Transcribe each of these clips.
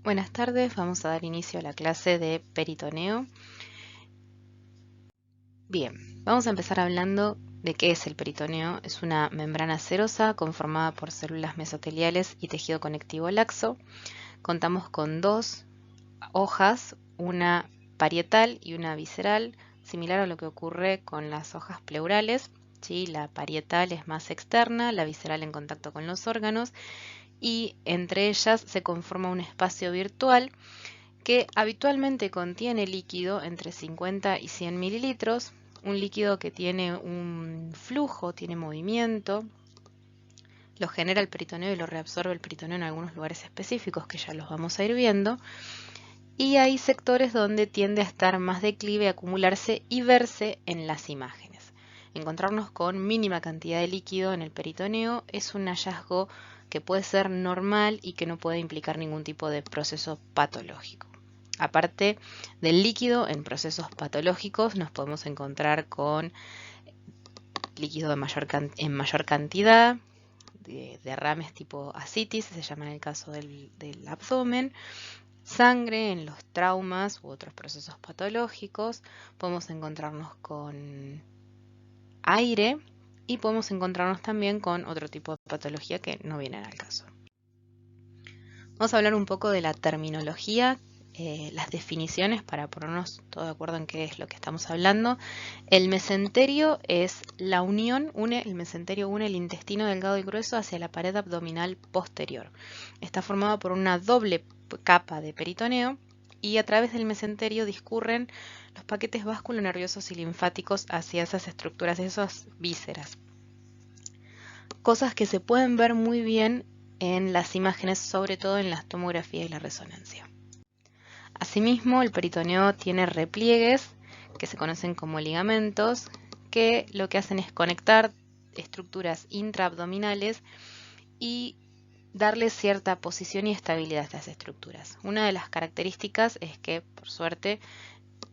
Buenas tardes, vamos a dar inicio a la clase de peritoneo. Bien, vamos a empezar hablando de qué es el peritoneo. Es una membrana serosa conformada por células mesoteliales y tejido conectivo laxo. Contamos con dos hojas, una parietal y una visceral, similar a lo que ocurre con las hojas pleurales. ¿Sí? La parietal es más externa, la visceral en contacto con los órganos, y entre ellas se conforma un espacio virtual que habitualmente contiene líquido entre 50 y 100 mililitros, un líquido que tiene un flujo, tiene movimiento, lo genera el peritoneo y lo reabsorbe el peritoneo en algunos lugares específicos que ya los vamos a ir viendo, y hay sectores donde tiende a estar más declive, a acumularse y verse en las imágenes. Encontrarnos con mínima cantidad de líquido en el peritoneo es un hallazgo que puede ser normal y que no puede implicar ningún tipo de proceso patológico. Aparte del líquido, en procesos patológicos nos podemos encontrar con líquido en mayor cantidad, derrames tipo ascitis, se llama en el caso del abdomen, sangre en los traumas u otros procesos patológicos, podemos encontrarnos con aire y podemos encontrarnos también con otro tipo de patología que no vienen al caso. Vamos a hablar un poco de la terminología, las definiciones para ponernos todo de acuerdo en qué es lo que estamos hablando. El mesenterio es la unión, el mesenterio une el intestino delgado y grueso hacia la pared abdominal posterior. Está formado por una doble capa de peritoneo y a través del mesenterio discurren los paquetes vasculonerviosos y linfáticos hacia esas estructuras, esas vísceras. Cosas que se pueden ver muy bien en las imágenes, sobre todo en la tomografía y la resonancia. Asimismo, el peritoneo tiene repliegues que se conocen como ligamentos, que lo que hacen es conectar estructuras intraabdominales y darle cierta posición y estabilidad a estas estructuras. Una de las características es que, por suerte,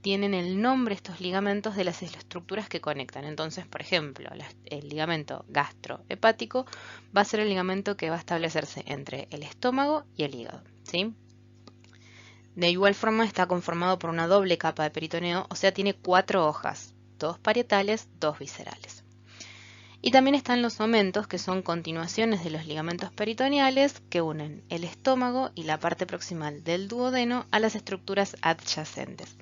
tienen el nombre estos ligamentos de las estructuras que conectan. Entonces, por ejemplo, el ligamento gastrohepático va a ser el ligamento que va a establecerse entre el estómago y el hígado, ¿sí? De igual forma está conformado por una doble capa de peritoneo, o sea, tiene 4 hojas, 2 parietales, 2 viscerales. Y también están los omentos, que son continuaciones de los ligamentos peritoneales que unen el estómago y la parte proximal del duodeno a las estructuras adyacentes.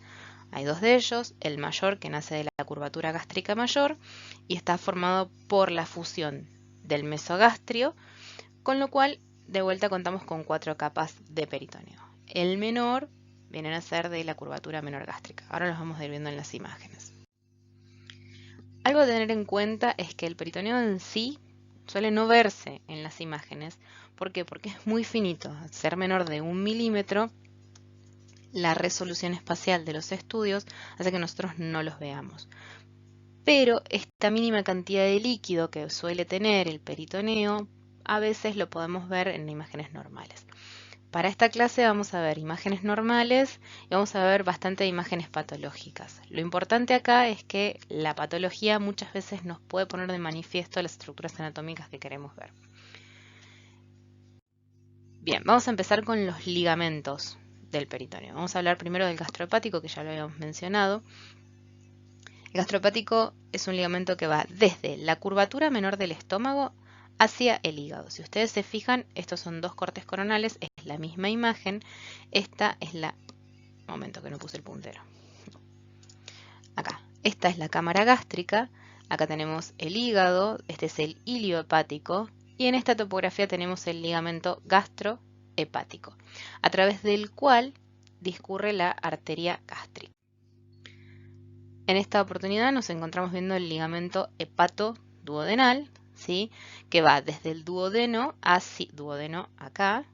Hay 2 de ellos, el mayor que nace de la curvatura gástrica mayor y está formado por la fusión del mesogastrio, con lo cual de vuelta contamos con 4 capas de peritoneo. El menor viene a ser de la curvatura menor gástrica. Ahora los vamos a ir viendo en las imágenes. Algo a tener en cuenta es que el peritoneo en sí suele no verse en las imágenes. ¿Por qué? Porque es muy finito. Al ser menor de 1 milímetro, la resolución espacial de los estudios hace que nosotros no los veamos. Pero esta mínima cantidad de líquido que suele tener el peritoneo, a veces lo podemos ver en imágenes normales. Para esta clase vamos a ver imágenes normales y vamos a ver bastante imágenes patológicas. Lo importante acá es que la patología muchas veces nos puede poner de manifiesto las estructuras anatómicas que queremos ver. Bien, vamos a empezar con los ligamentos del peritoneo. Vamos a hablar primero del gastrohepático, que ya lo habíamos mencionado. El gastrohepático es un ligamento que va desde la curvatura menor del estómago hacia el hígado. Si ustedes se fijan, estos son 2 cortes coronales, es la misma imagen. Esta es la... Momento que no puse el puntero. Acá. Esta es la cámara gástrica. Acá tenemos el hígado. Este es el ilio hepático. Y en esta topografía tenemos el ligamento gastrohepático, a través del cual discurre la arteria gástrica. En esta oportunidad nos encontramos viendo el ligamento hepatoduodenal, ¿sí? Que va desde el duodeno acá,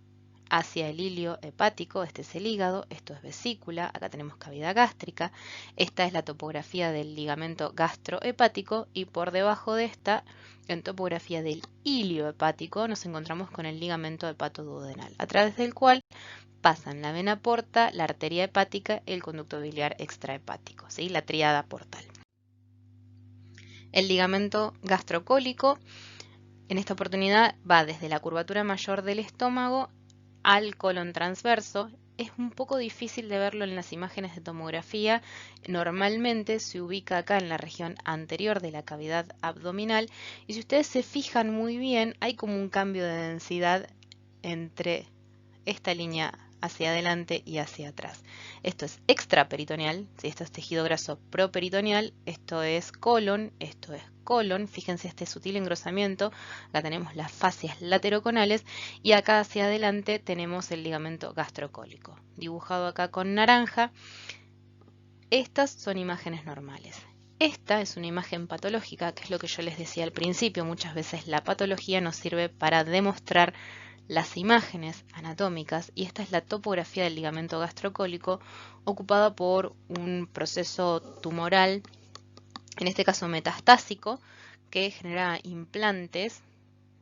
hacia el ilio hepático. Este es el hígado, esto es vesícula, acá tenemos cavidad gástrica. Esta es la topografía del ligamento gastrohepático y por debajo de esta, en topografía del ilio hepático, nos encontramos con el ligamento hepatoduodenal, a través del cual pasan la vena porta, la arteria hepática y el conducto biliar extrahepático, ¿sí? La tríada portal. El ligamento gastrocólico, en esta oportunidad, va desde la curvatura mayor del estómago al colon transverso. Es un poco difícil de verlo en las imágenes de tomografía. Normalmente se ubica acá en la región anterior de la cavidad abdominal y si ustedes se fijan muy bien, hay como un cambio de densidad entre esta línea hacia adelante y hacia atrás. Esto es extraperitoneal, ¿sí? Esto es tejido graso properitoneal, esto es colon, fíjense este sutil engrosamiento, acá tenemos las fascias lateroconales y acá hacia adelante tenemos el ligamento gastrocólico, dibujado acá con naranja. Estas son imágenes normales. Esta es una imagen patológica, que es lo que yo les decía al principio, muchas veces la patología nos sirve para demostrar las imágenes anatómicas y esta es la topografía del ligamento gastrocólico ocupada por un proceso tumoral, en este caso metastásico, que genera implantes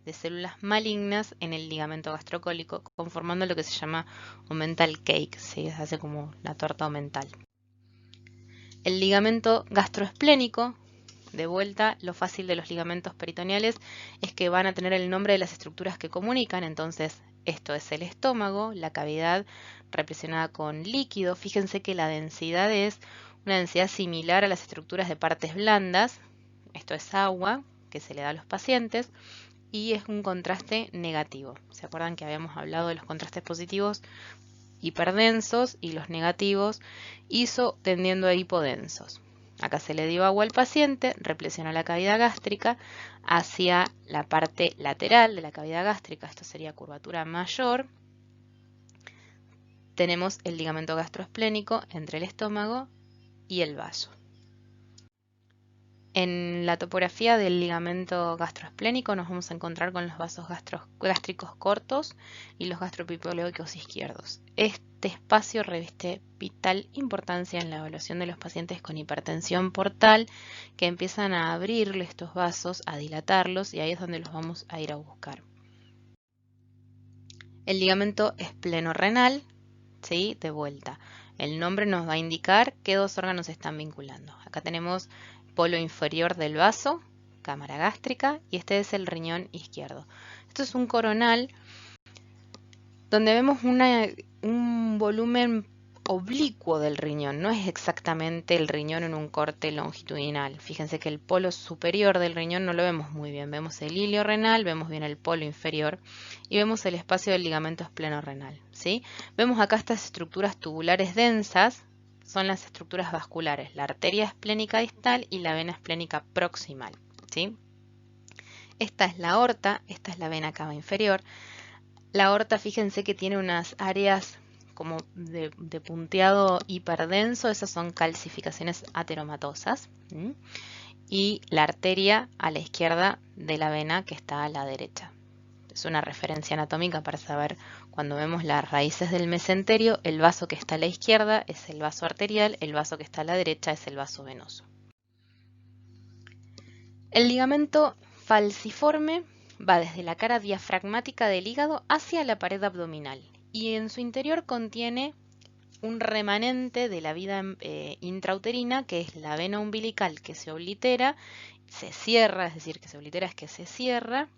de células malignas en el ligamento gastrocólico, conformando lo que se llama omental cake, ¿sí? Se hace como la torta omental. El ligamento gastroesplénico, de vuelta, lo fácil de los ligamentos peritoneales es que van a tener el nombre de las estructuras que comunican, entonces esto es el estómago, la cavidad representada con líquido. Fíjense que la densidad es una densidad similar a las estructuras de partes blandas, esto es agua que se le da a los pacientes y es un contraste negativo. ¿Se acuerdan que habíamos hablado de los contrastes positivos hiperdensos y los negativos iso tendiendo a hipodensos? Acá se le dio agua al paciente, replesionó la cavidad gástrica hacia la parte lateral de la cavidad gástrica, esto sería curvatura mayor. Tenemos el ligamento gastroesplénico entre el estómago y el vaso. En la topografía del ligamento gastroesplénico nos vamos a encontrar con los vasos gástricos cortos y los gastropipoloicos izquierdos. Este espacio reviste vital importancia en la evaluación de los pacientes con hipertensión portal que empiezan a abrirle estos vasos, a dilatarlos y ahí es donde los vamos a ir a buscar. El ligamento esplenorrenal, ¿sí? De vuelta. El nombre nos va a indicar qué dos órganos se están vinculando. Acá tenemos polo inferior del vaso, cámara gástrica, y este es el riñón izquierdo. Esto es un coronal donde vemos un volumen oblicuo del riñón, no es exactamente el riñón en un corte longitudinal. Fíjense que el polo superior del riñón no lo vemos muy bien, vemos el hilio renal, vemos bien el polo inferior y vemos el espacio del ligamento esplenorrenal, ¿sí? Vemos acá estas estructuras tubulares densas, son las estructuras vasculares, la arteria esplénica distal y la vena esplénica proximal, ¿sí? Esta es la aorta, esta es la vena cava inferior. La aorta, fíjense que tiene unas áreas como de punteado hiperdenso, esas son calcificaciones ateromatosas. Y la arteria a la izquierda de la vena que está a la derecha. Es una referencia anatómica para saber cuando vemos las raíces del mesenterio, el vaso que está a la izquierda es el vaso arterial, el vaso que está a la derecha es el vaso venoso. El ligamento falciforme va desde la cara diafragmática del hígado hacia la pared abdominal y en su interior contiene un remanente de la vida intrauterina que es la vena umbilical que se oblitera, se cierra, es decir, que se oblitera es que se cierra,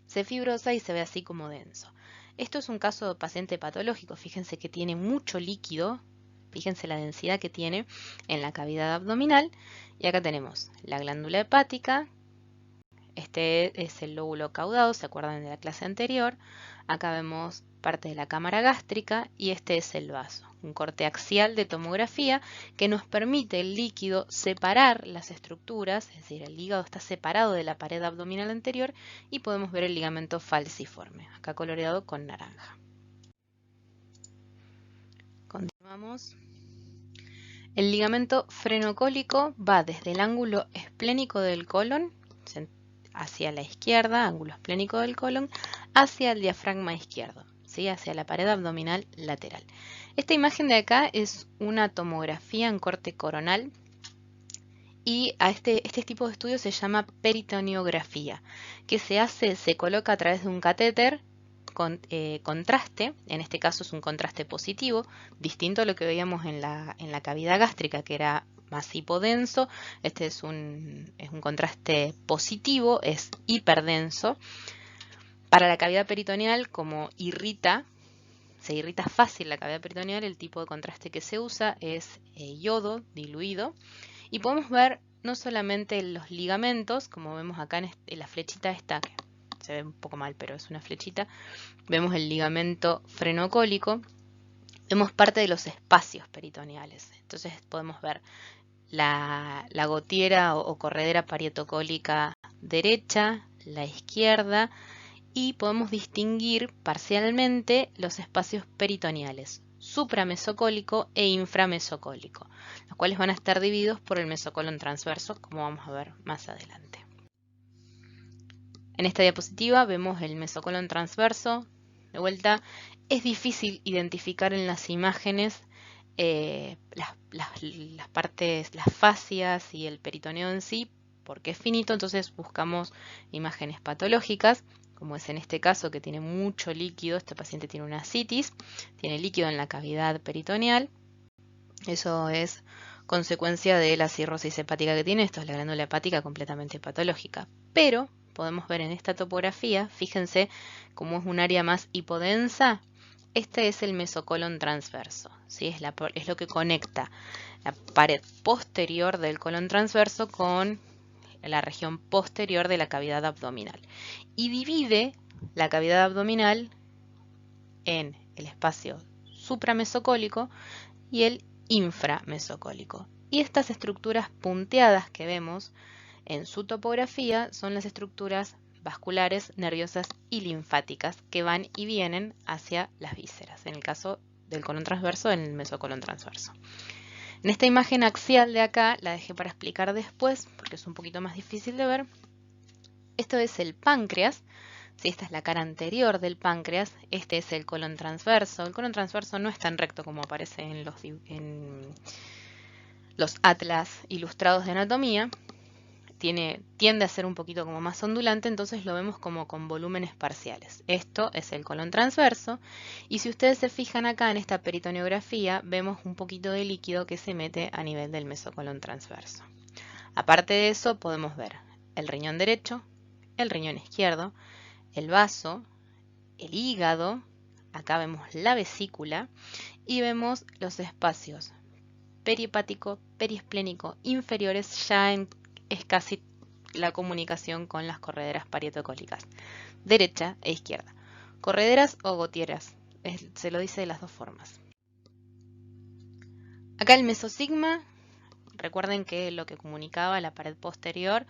se fibrosa y se ve así como denso. Esto es un caso de paciente patológico, fíjense que tiene mucho líquido, fíjense la densidad que tiene en la cavidad abdominal y acá tenemos la glándula hepática. Este es el lóbulo caudado, ¿se acuerdan de la clase anterior? Acá vemos parte de la cámara gástrica y este es el vaso, un corte axial de tomografía que nos permite el líquido separar las estructuras, es decir, el hígado está separado de la pared abdominal anterior y podemos ver el ligamento falciforme, acá coloreado con naranja. Continuamos. El ligamento frenocólico va desde el ángulo esplénico del colon hacia la izquierda, ángulo esplénico del colon, hacia el diafragma izquierdo, ¿sí? Hacia la pared abdominal lateral. Esta imagen de acá es una tomografía en corte coronal y a este tipo de estudio se llama peritoneografía, que se coloca a través de un catéter con contraste, en este caso es un contraste positivo, distinto a lo que veíamos en la cavidad gástrica, que era más hipodenso. Este es un contraste positivo, es hiperdenso. Para la cavidad peritoneal, como irrita se irrita fácil la cavidad peritoneal, el tipo de contraste que se usa es yodo diluido. Y podemos ver no solamente los ligamentos, como vemos acá en la flechita esta, que se ve un poco mal, pero es una flechita. Vemos el ligamento frenocólico. Vemos parte de los espacios peritoneales. Entonces podemos ver la gotiera o corredera parietocólica derecha, la izquierda, y podemos distinguir parcialmente los espacios peritoneales, supramesocólico e inframesocólico, los cuales van a estar divididos por el mesocolon transverso, como vamos a ver más adelante. En esta diapositiva vemos el mesocolon transverso. De vuelta, es difícil identificar en las imágenes las partes, las fascias y el peritoneo en sí, porque es finito, entonces buscamos imágenes patológicas, como es en este caso que tiene mucho líquido. Este paciente tiene una ascitis, tiene líquido en la cavidad peritoneal. Eso es consecuencia de la cirrosis hepática que tiene. Esto es la glándula hepática completamente patológica. Pero podemos ver en esta topografía, fíjense cómo es un área más hipodensa. Este es el mesocolon transverso, ¿sí? Es lo que conecta la pared posterior del colon transverso con la región posterior de la cavidad abdominal. Y divide la cavidad abdominal en el espacio supramesocólico y el inframesocólico. Y estas estructuras punteadas que vemos en su topografía son las estructuras vasculares, nerviosas y linfáticas que van y vienen hacia las vísceras, en el caso del colon transverso, en el mesocolon transverso. En esta imagen axial de acá, la dejé para explicar después, porque es un poquito más difícil de ver. Esto es el páncreas. Si esta es la cara anterior del páncreas, este es el colon transverso. El colon transverso no es tan recto como aparece en los atlas ilustrados de anatomía. Tiende a ser un poquito como más ondulante, entonces lo vemos como con volúmenes parciales. Esto es el colon transverso, y si ustedes se fijan acá en esta peritoneografía, vemos un poquito de líquido que se mete a nivel del mesocolon transverso. Aparte de eso, podemos ver el riñón derecho, el riñón izquierdo, el vaso, el hígado, acá vemos la vesícula, y vemos los espacios perihepático, periesplénico inferiores. Es casi la comunicación con las correderas parietocólicas, derecha e izquierda. Correderas o gotieras, se lo dice de las dos formas. Acá el mesosigma, recuerden que lo que comunicaba la pared posterior,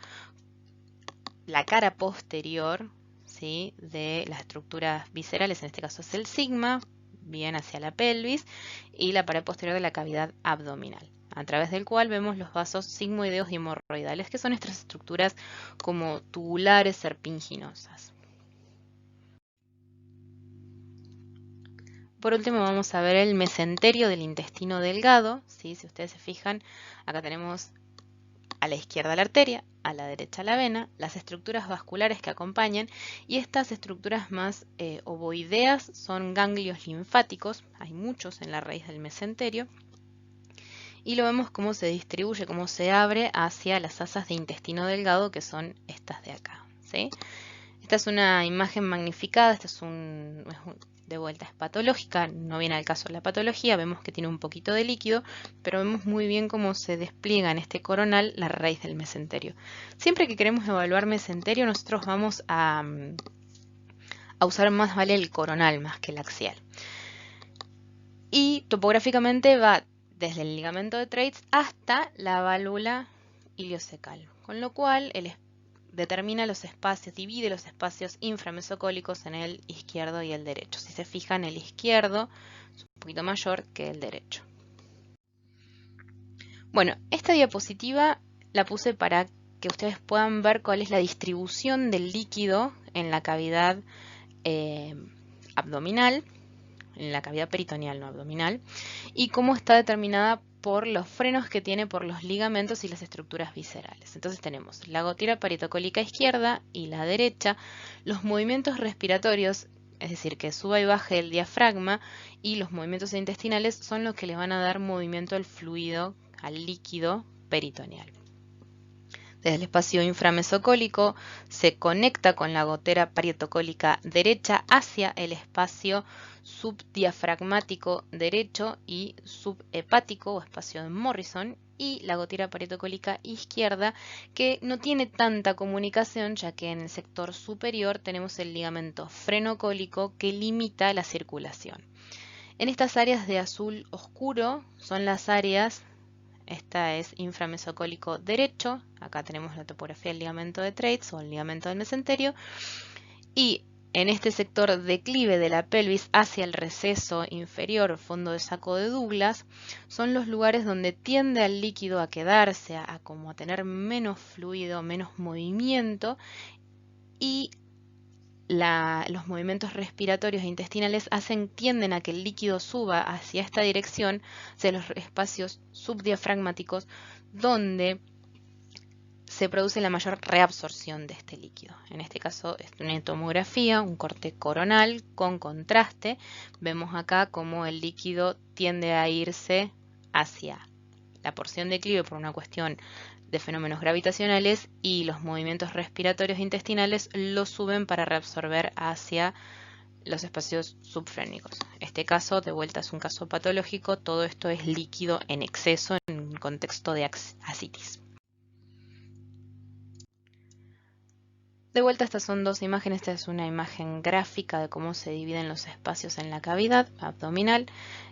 la cara posterior, ¿sí?, de las estructuras viscerales, en este caso es el sigma, bien hacia la pelvis, y la pared posterior de la cavidad abdominal, a través del cual vemos los vasos sigmoideos y hemorroidales, que son estas estructuras como tubulares serpiginosas. Por último vamos a ver el mesenterio del intestino delgado, ¿sí? Si ustedes se fijan, acá tenemos a la izquierda la arteria, a la derecha la vena, las estructuras vasculares que acompañan, y estas estructuras más ovoideas son ganglios linfáticos. Hay muchos en la raíz del mesenterio. Y lo vemos cómo se distribuye, cómo se abre hacia las asas de intestino delgado, que son estas de acá, ¿sí? Esta es una imagen magnificada, de vuelta es patológica, no viene al caso la patología, vemos que tiene un poquito de líquido, pero vemos muy bien cómo se despliega en este coronal la raíz del mesenterio. Siempre que queremos evaluar mesenterio, nosotros vamos a usar más vale el coronal más que el axial. Y topográficamente va desde el ligamento de Treitz hasta la válvula iliocecal, con lo cual determina los espacios, divide los espacios inframesocólicos en el izquierdo y el derecho. Si se fijan, el izquierdo es un poquito mayor que el derecho. Bueno, esta diapositiva la puse para que ustedes puedan ver cuál es la distribución del líquido en la cavidad abdominal, en la cavidad peritoneal, no abdominal, y cómo está determinada por los frenos que tiene por los ligamentos y las estructuras viscerales. Entonces tenemos la gotiera parietocólica izquierda y la derecha, los movimientos respiratorios, es decir, que suba y baje el diafragma, y los movimientos intestinales son los que le van a dar movimiento al fluido, al líquido peritoneal. Desde el espacio inframesocólico se conecta con la gotera parietocólica derecha hacia el espacio subdiafragmático derecho y subhepático o espacio de Morrison, y la gotera parietocólica izquierda, que no tiene tanta comunicación, ya que en el sector superior tenemos el ligamento frenocólico que limita la circulación. En estas áreas de azul oscuro son las áreas. Esta es inframesocólico derecho. Acá tenemos la topografía del ligamento de Treitz o el ligamento del mesenterio. Y en este sector declive de la pelvis hacia el receso inferior, fondo de saco de Douglas, son los lugares donde tiende al líquido a quedarse, a como a tener menos fluido, menos movimiento, y los movimientos respiratorios e intestinales tienden a que el líquido suba hacia esta dirección, hacia los espacios subdiafragmáticos, donde se produce la mayor reabsorción de este líquido. En este caso es una tomografía, un corte coronal con contraste. Vemos acá cómo el líquido tiende a irse hacia la porción declive por una cuestión de fenómenos gravitacionales, y los movimientos respiratorios intestinales lo suben para reabsorber hacia los espacios subfrénicos. Este caso, de vuelta, es un caso patológico. Todo esto es líquido en exceso en un contexto de ascitis. De vuelta, estas son dos imágenes. Esta es una imagen gráfica de cómo se dividen los espacios en la cavidad abdominal.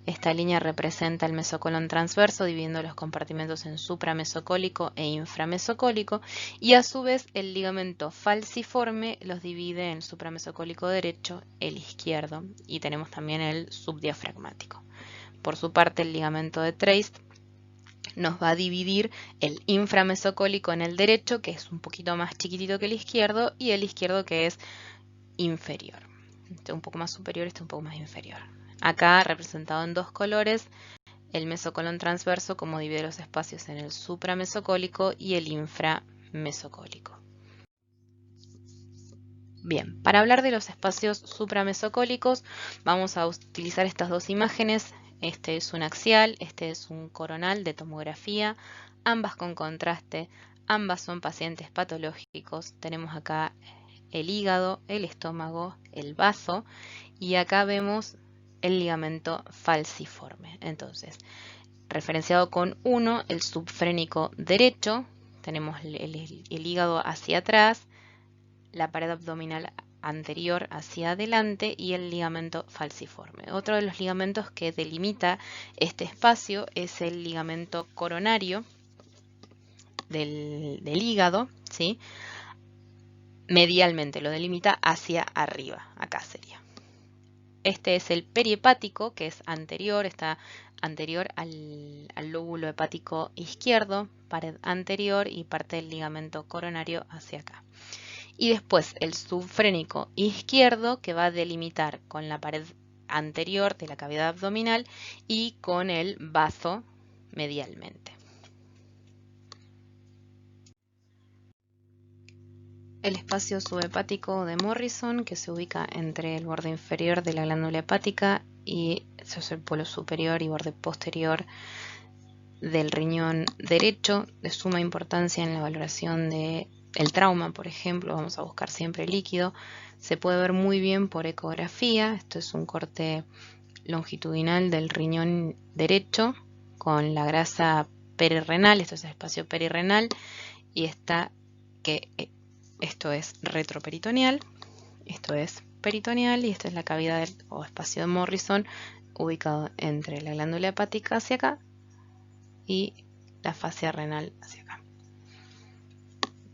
Esta línea representa el mesocolon transverso, dividiendo los compartimentos en supramesocólico e inframesocólico, y a su vez el ligamento falciforme los divide en supramesocólico derecho, el izquierdo, y tenemos también el subdiafragmático. Por su parte, el ligamento de Treitz nos va a dividir el inframesocólico en el derecho, que es un poquito más chiquitito que el izquierdo, y el izquierdo, que es inferior. Este un poco más superior, este un poco más inferior. Acá representado en dos colores, el mesocolon transverso, como divide los espacios en el supramesocólico y el inframesocólico. Bien, para hablar de los espacios supramesocólicos vamos a utilizar estas dos imágenes. Este es un axial, este es un coronal de tomografía, ambas con contraste, ambas son pacientes patológicos. Tenemos acá el hígado, el estómago, el bazo, y acá vemos el ligamento falciforme. Entonces, referenciado con 1, el subfrénico derecho, tenemos el hígado hacia atrás, la pared abdominal anterior hacia adelante y el ligamento falciforme. Otro de los ligamentos que delimita este espacio es el ligamento coronario del hígado, ¿sí? Medialmente lo delimita hacia arriba, acá sería. Este es el perihepático, que es anterior, está anterior al lóbulo hepático izquierdo, pared anterior y parte del ligamento coronario hacia acá. Y después el subfrénico izquierdo, que va a delimitar con la pared anterior de la cavidad abdominal y con el bazo medialmente. El espacio subhepático de Morrison, que se ubica entre el borde inferior de la glándula hepática y el polo superior y borde posterior del riñón derecho, de suma importancia en la valoración de el trauma, por ejemplo. Vamos a buscar siempre líquido. Se puede ver muy bien por ecografía. Esto es un corte longitudinal del riñón derecho con la grasa perirrenal. Esto es el espacio perirrenal, y esto es retroperitoneal, esto es peritoneal, y esta es la cavidad o espacio de Morrison ubicado entre la glándula hepática hacia acá y la fascia renal hacia acá.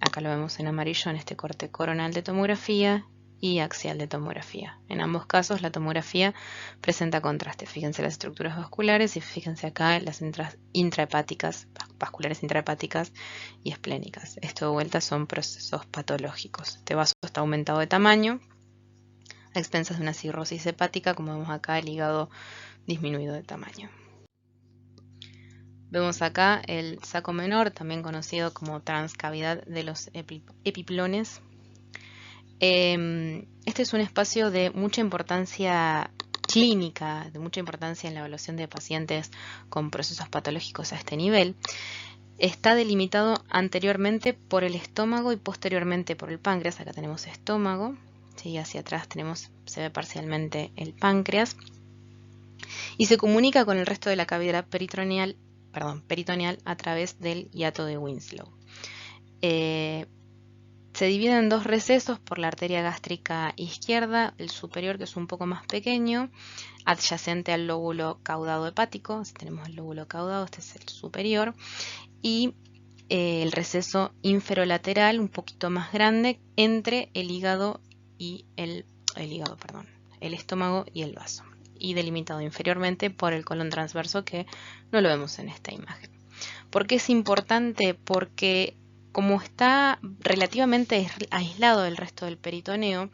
Acá lo vemos en amarillo en este corte coronal de tomografía y axial de tomografía. En ambos casos la tomografía presenta contraste. Fíjense las estructuras vasculares y fíjense acá las intrahepáticas, vasculares intrahepáticas y esplénicas. Esto de vuelta son procesos patológicos. Este vaso está aumentado de tamaño a expensas de una cirrosis hepática, como vemos acá el hígado disminuido de tamaño. Vemos acá el saco menor, también conocido como transcavidad de los epiplones. Este es un espacio de mucha importancia clínica, de mucha importancia en la evaluación de pacientes con procesos patológicos a este nivel. está delimitado anteriormente por el estómago y posteriormente por el páncreas. Acá tenemos estómago, ¿sí? Hacia atrás se ve parcialmente el páncreas. Y se comunica con el resto de la cavidad peritoneal a través del hiato de Winslow. Se divide en dos recesos por la arteria gástrica izquierda, el superior, que es un poco más pequeño, adyacente al lóbulo caudado hepático. Si tenemos el lóbulo caudado, este es el superior, y el receso inferolateral, un poquito más grande, entre el hígado y el estómago y el vaso, y delimitado inferiormente por el colon transverso, que no lo vemos en esta imagen. ¿Por qué es importante? Porque como está relativamente aislado del resto del peritoneo,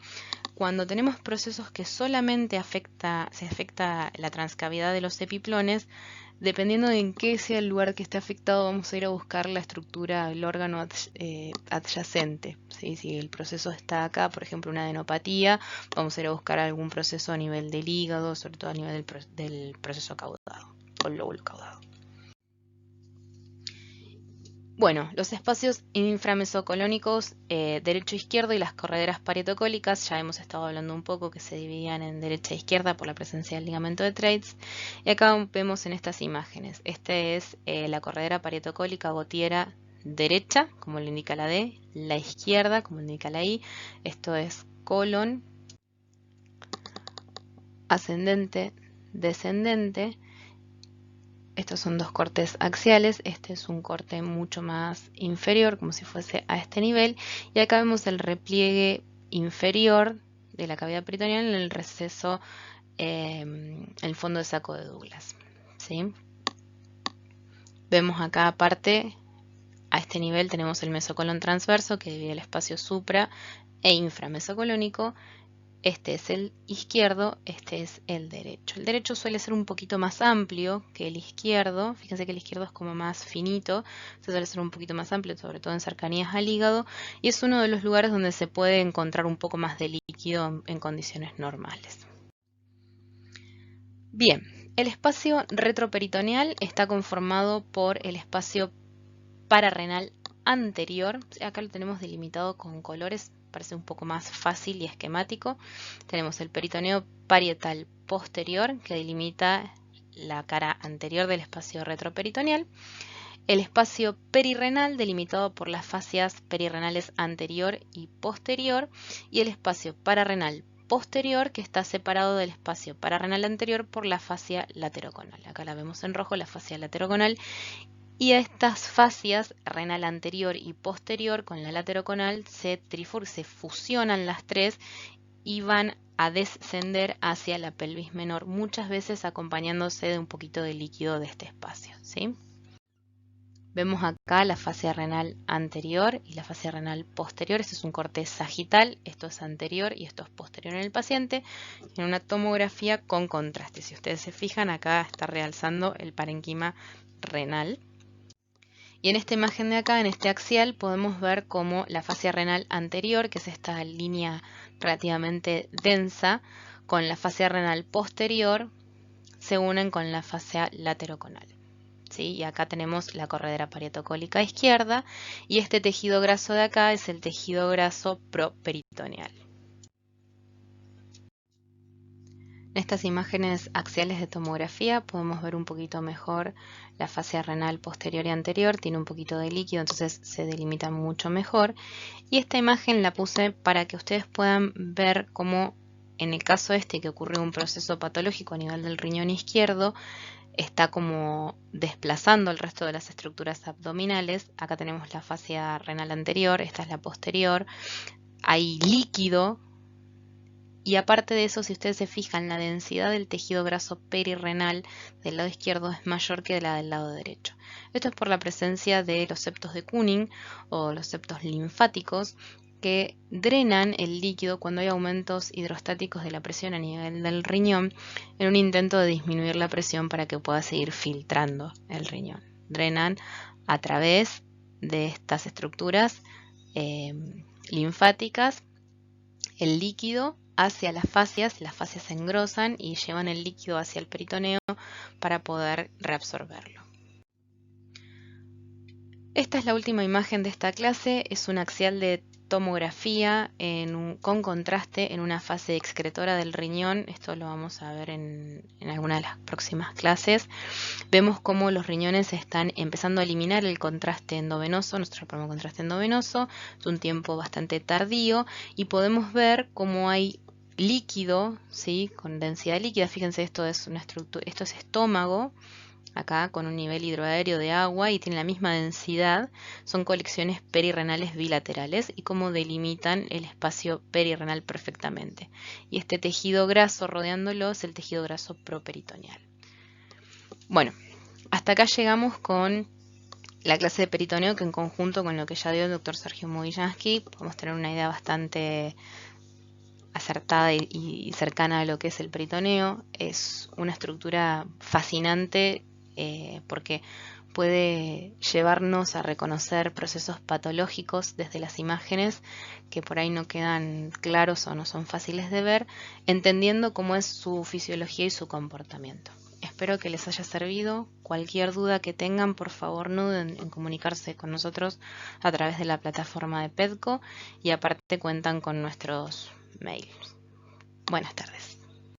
cuando tenemos procesos que solamente se afecta la transcavidad de los epiplones, dependiendo de en qué sea el lugar que esté afectado, vamos a ir a buscar la estructura del órgano adyacente. ¿Sí? Si el proceso está acá, por ejemplo, una adenopatía, vamos a ir a buscar algún proceso a nivel del hígado, sobre todo a nivel del proceso caudado, o el lóbulo caudado. Bueno, los espacios inframesocolónicos derecho e izquierdo y las correderas parietocólicas, ya hemos estado hablando un poco que se dividían en derecha e izquierda por la presencia del ligamento de Treitz. Y acá vemos en estas imágenes, este es la corredera parietocólica gotiera derecha, como lo indica la D, la izquierda, como lo indica la I. Esto es colon, ascendente, descendente. Estos son dos cortes axiales, este es un corte mucho más inferior, como si fuese a este nivel, y acá vemos el repliegue inferior de la cavidad peritoneal en el receso, el fondo de saco de Douglas, ¿sí? Vemos acá aparte, a este nivel tenemos el mesocolon transverso que divide el espacio supra e inframesocolónico. Este es el izquierdo, este es el derecho. El derecho suele ser un poquito más amplio que el izquierdo. Fíjense que el izquierdo es como más finito, suele ser un poquito más amplio, sobre todo en cercanías al hígado, y es uno de los lugares donde se puede encontrar un poco más de líquido en condiciones normales. Bien, el espacio retroperitoneal está conformado por el espacio pararrenal anterior. Acá lo tenemos delimitado con colores, parece un poco más fácil y esquemático. Tenemos el peritoneo parietal posterior, que delimita la cara anterior del espacio retroperitoneal. El espacio perirrenal, delimitado por las fascias perirrenales anterior y posterior. Y el espacio pararrenal posterior, que está separado del espacio pararrenal anterior por la fascia lateroconal. Acá la vemos en rojo, la fascia lateroconal. Y a estas fascias renal anterior y posterior con la lateroconal se fusionan las tres y van a descender hacia la pelvis menor, muchas veces acompañándose de un poquito de líquido de este espacio, ¿sí? Vemos acá la fascia renal anterior y la fascia renal posterior. Este es un corte sagital, esto es anterior y esto es posterior en el paciente, en una tomografía con contraste. Si ustedes se fijan, acá está realzando el parenquima renal. Y en esta imagen de acá, en este axial, podemos ver cómo la fascia renal anterior, que es esta línea relativamente densa, con la fascia renal posterior, se unen con la fascia lateroconal. ¿Sí? Y acá tenemos la corredera parietocólica izquierda, y este tejido graso de acá es el tejido graso properitoneal. En estas imágenes axiales de tomografía podemos ver un poquito mejor la fascia renal posterior y anterior, tiene un poquito de líquido, entonces se delimita mucho mejor. Y esta imagen la puse para que ustedes puedan ver cómo en el caso este que ocurre un proceso patológico a nivel del riñón izquierdo, está como desplazando el resto de las estructuras abdominales. Acá tenemos la fascia renal anterior, esta es la posterior, hay líquido. Y aparte de eso, si ustedes se fijan, la densidad del tejido graso perirrenal del lado izquierdo es mayor que la del lado derecho. Esto es por la presencia de los septos de Künning o los septos linfáticos que drenan el líquido cuando hay aumentos hidrostáticos de la presión a nivel del riñón en un intento de disminuir la presión para que pueda seguir filtrando el riñón. Drenan a través de estas estructuras linfáticas el líquido hacia las fascias se engrosan y llevan el líquido hacia el peritoneo para poder reabsorberlo. Esta es la última imagen de esta clase, es un axial de tomografía con contraste en una fase excretora del riñón. Esto lo vamos a ver en alguna de las próximas clases. Vemos cómo los riñones están empezando a eliminar el contraste endovenoso. Nosotros lo ponemos contraste endovenoso, es un tiempo bastante tardío y podemos ver cómo hay líquido, ¿sí? Con densidad líquida. Fíjense, esto es una estructura, esto es estómago, acá con un nivel hidroaéreo de agua y tiene la misma densidad. Son colecciones perirrenales bilaterales y cómo delimitan el espacio perirrenal perfectamente. Y este tejido graso rodeándolo es el tejido graso properitoneal. Bueno, hasta acá llegamos con la clase de peritoneo, que en conjunto con lo que ya dio el doctor Sergio Mogillansky podemos tener una idea bastante acertada y cercana a lo que es el peritoneo. Es una estructura fascinante porque puede llevarnos a reconocer procesos patológicos desde las imágenes que por ahí no quedan claros o no son fáciles de ver, entendiendo cómo es su fisiología y su comportamiento. Espero que les haya servido. Cualquier duda que tengan, por favor, no duden en comunicarse con nosotros a través de la plataforma de PEDCO y aparte cuentan con nuestros mails. Buenas tardes.